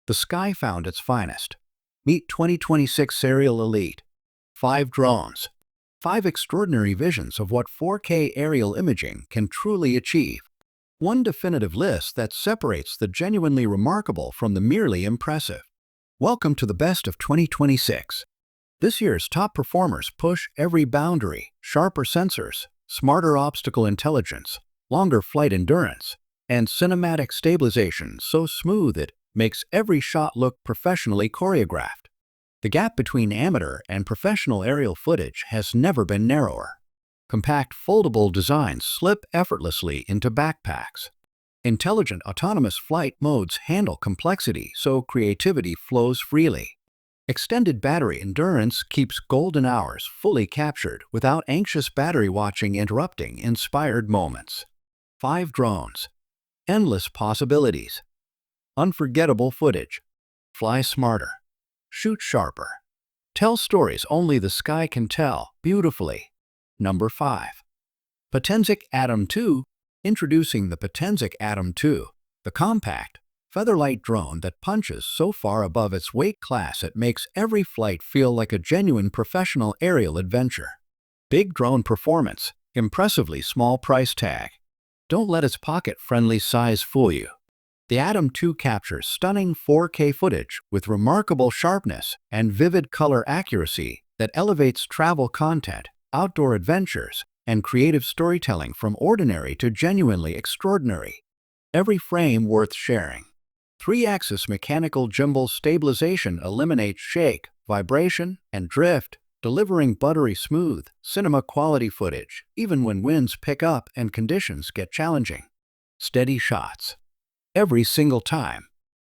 The sky found its finest. Meet 2026 Aerial Elite. 5 drones. 5 extraordinary visions of what 4K aerial imaging can truly achieve. One definitive list that separates the genuinely remarkable from the merely impressive. Welcome to the best of 2026. This year's top performers push every boundary: sharper sensors, smarter obstacle intelligence, longer flight endurance, and cinematic stabilization so smooth it makes every shot look professionally choreographed. The gap between amateur and professional aerial footage has never been narrower. Compact foldable designs slip effortlessly into backpacks. Intelligent autonomous flight modes handle complexity so creativity flows freely. Extended battery endurance keeps golden hours fully captured without anxious battery watching interrupting inspired moments. 5 drones. Endless possibilities. Unforgettable footage. Fly smarter. Shoot sharper. Tell stories only the sky can tell beautifully. Number 5. Potensic Atom 2. Introducing the Potensic Atom 2, the compact, featherlight drone that punches so far above its weight class it makes every flight feel like a genuine professional aerial adventure. Big drone performance, impressively small price tag. Don't let its pocket-friendly size fool you. The Atom 2 captures stunning 4K footage with remarkable sharpness and vivid color accuracy that elevates travel content, outdoor adventures, and creative storytelling from ordinary to genuinely extraordinary. Every frame worth sharing. 3-axis mechanical gimbal stabilization eliminates shake, vibration, and drift, delivering buttery smooth, cinema-quality footage even when winds pick up and conditions get challenging. Steady shots. Every single time.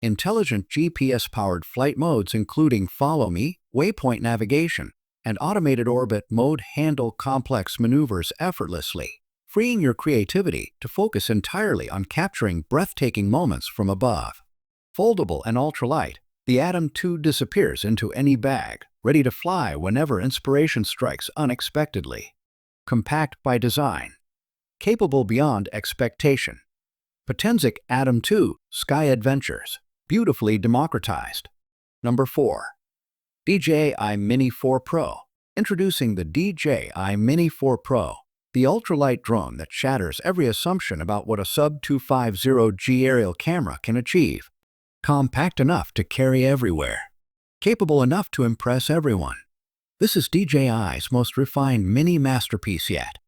Intelligent GPS-powered flight modes including Follow Me, waypoint navigation, and automated orbit mode handle complex maneuvers effortlessly, freeing your creativity to focus entirely on capturing breathtaking moments from above. Foldable and ultralight, the Atom 2 disappears into any bag, ready to fly whenever inspiration strikes unexpectedly. Compact by design. Capable beyond expectation. Potensic Atom 2 Sky Adventures, beautifully democratized. Number 4. DJI Mini 4 Pro. Introducing the DJI Mini 4 Pro, the ultralight drone that shatters every assumption about what a sub-250G aerial camera can achieve. Compact enough to carry everywhere. Capable enough to impress everyone. This is DJI's most refined mini masterpiece yet.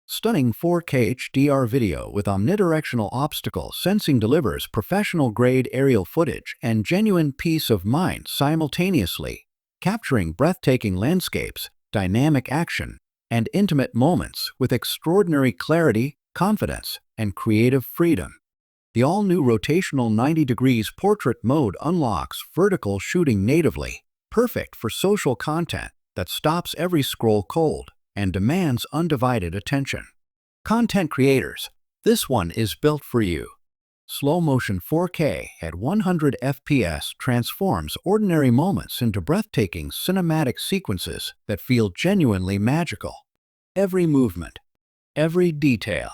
Stunning 4K HDR video with omnidirectional obstacle sensing delivers professional-grade aerial footage and genuine peace of mind simultaneously, capturing breathtaking landscapes, dynamic action, and intimate moments with extraordinary clarity, confidence, and creative freedom. The all-new rotational 90 degrees portrait mode unlocks vertical shooting natively, perfect for social content that stops every scroll cold and demands undivided attention. Content creators, this one is built for you. Slow-motion 4K at 100 FPS transforms ordinary moments into breathtaking cinematic sequences that feel genuinely magical. Every movement, every detail,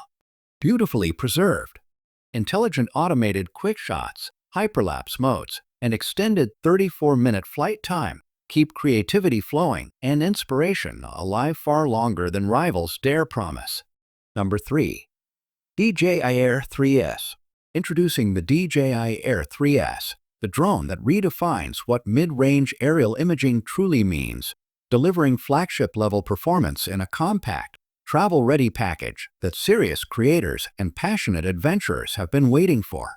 beautifully preserved. Intelligent automated quick shots, hyperlapse modes, and extended 34-minute flight time keep creativity flowing and inspiration alive far longer than rivals dare promise. Number 3. DJI Air 3S. Introducing the DJI Air 3S, the drone that redefines what mid-range aerial imaging truly means, delivering flagship-level performance in a compact, travel-ready package that serious creators and passionate adventurers have been waiting for.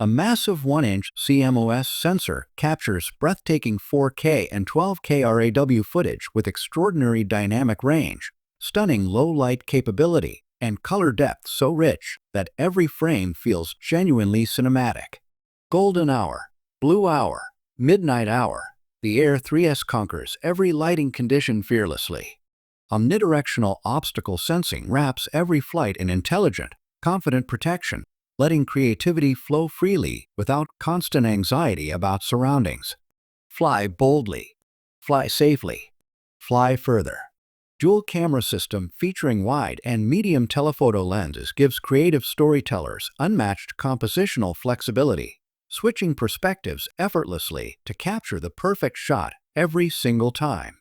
A massive 1-inch CMOS sensor captures breathtaking 4K and 12K RAW footage with extraordinary dynamic range, stunning low-light capability, and color depth so rich that every frame feels genuinely cinematic. Golden hour, blue hour, midnight hour, the Air 3S conquers every lighting condition fearlessly. Omnidirectional obstacle sensing wraps every flight in intelligent, confident protection, letting creativity flow freely without constant anxiety about surroundings. Fly boldly. Fly safely. Fly further. Dual camera system featuring wide and medium telephoto lenses gives creative storytellers unmatched compositional flexibility, switching perspectives effortlessly to capture the perfect shot every single time.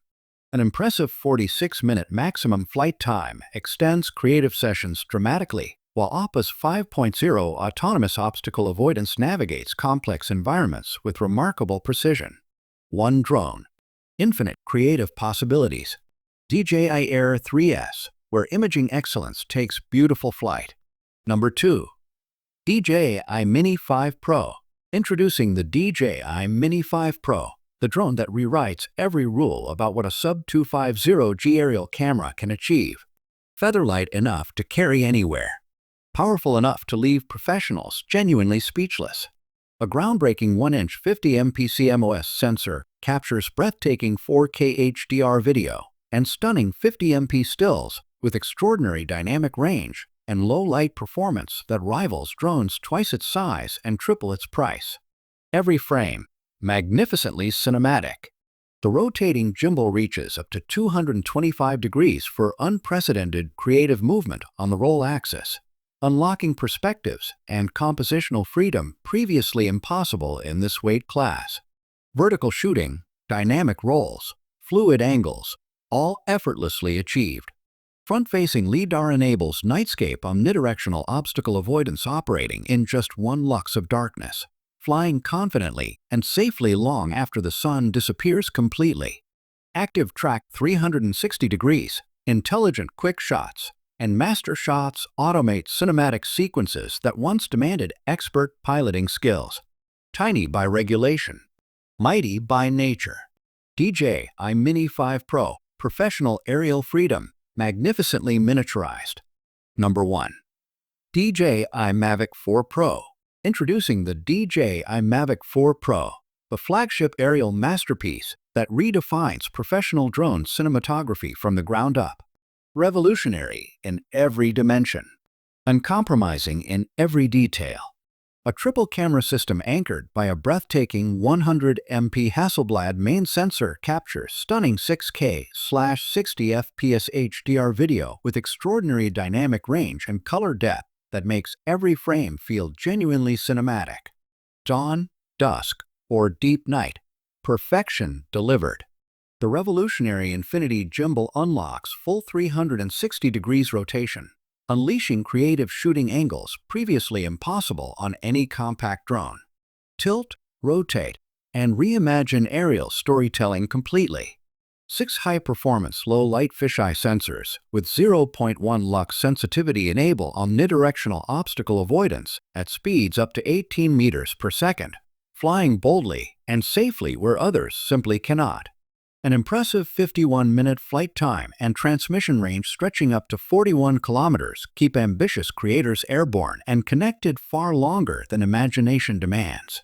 An impressive 46-minute maximum flight time extends creative sessions dramatically, while Oppa's 5.0 autonomous obstacle avoidance navigates complex environments with remarkable precision. One drone. Infinite creative possibilities. DJI Air 3S, where imaging excellence takes beautiful flight. Number 2. DJI Mini 5 Pro. Introducing the DJI Mini 5 Pro, the drone that rewrites every rule about what a sub-250G aerial camera can achieve. Featherlight enough to carry anywhere. Powerful enough to leave professionals genuinely speechless. A groundbreaking 1-inch 50MP CMOS sensor captures breathtaking 4K HDR video and stunning 50MP stills with extraordinary dynamic range and low-light performance that rivals drones twice its size and triple its price. Every frame, magnificently cinematic. The rotating gimbal reaches up to 225 degrees for unprecedented creative movement on the roll axis, unlocking perspectives and compositional freedom previously impossible in this weight class. Vertical shooting, dynamic rolls, fluid angles, all effortlessly achieved. Front-facing LiDAR enables nightscape omnidirectional obstacle avoidance operating in just one lux of darkness, flying confidently and safely long after the sun disappears completely. Active track 360 degrees, intelligent quick shots, and master shots automate cinematic sequences that once demanded expert piloting skills. Tiny by regulation, mighty by nature. DJI Mini 5 Pro, professional aerial freedom, magnificently miniaturized. Number 1. DJI Mavic 4 Pro. Introducing the DJI Mavic 4 Pro, the flagship aerial masterpiece that redefines professional drone cinematography from the ground up. Revolutionary in every dimension, uncompromising in every detail. A triple camera system anchored by a breathtaking 100MP Hasselblad main sensor captures stunning 6K/60fps HDR video with extraordinary dynamic range and color depth that makes every frame feel genuinely cinematic. Dawn, dusk, or deep night, perfection delivered. The revolutionary Infinity Gimbal unlocks full 360 degrees rotation, unleashing creative shooting angles previously impossible on any compact drone. Tilt, rotate, and reimagine aerial storytelling completely. 6 high-performance low-light fisheye sensors with 0.1 lux sensitivity enable omnidirectional obstacle avoidance at speeds up to 18 meters per second, flying boldly and safely where others simply cannot. An impressive 51-minute flight time and transmission range stretching up to 41 kilometers keep ambitious creators airborne and connected far longer than imagination demands.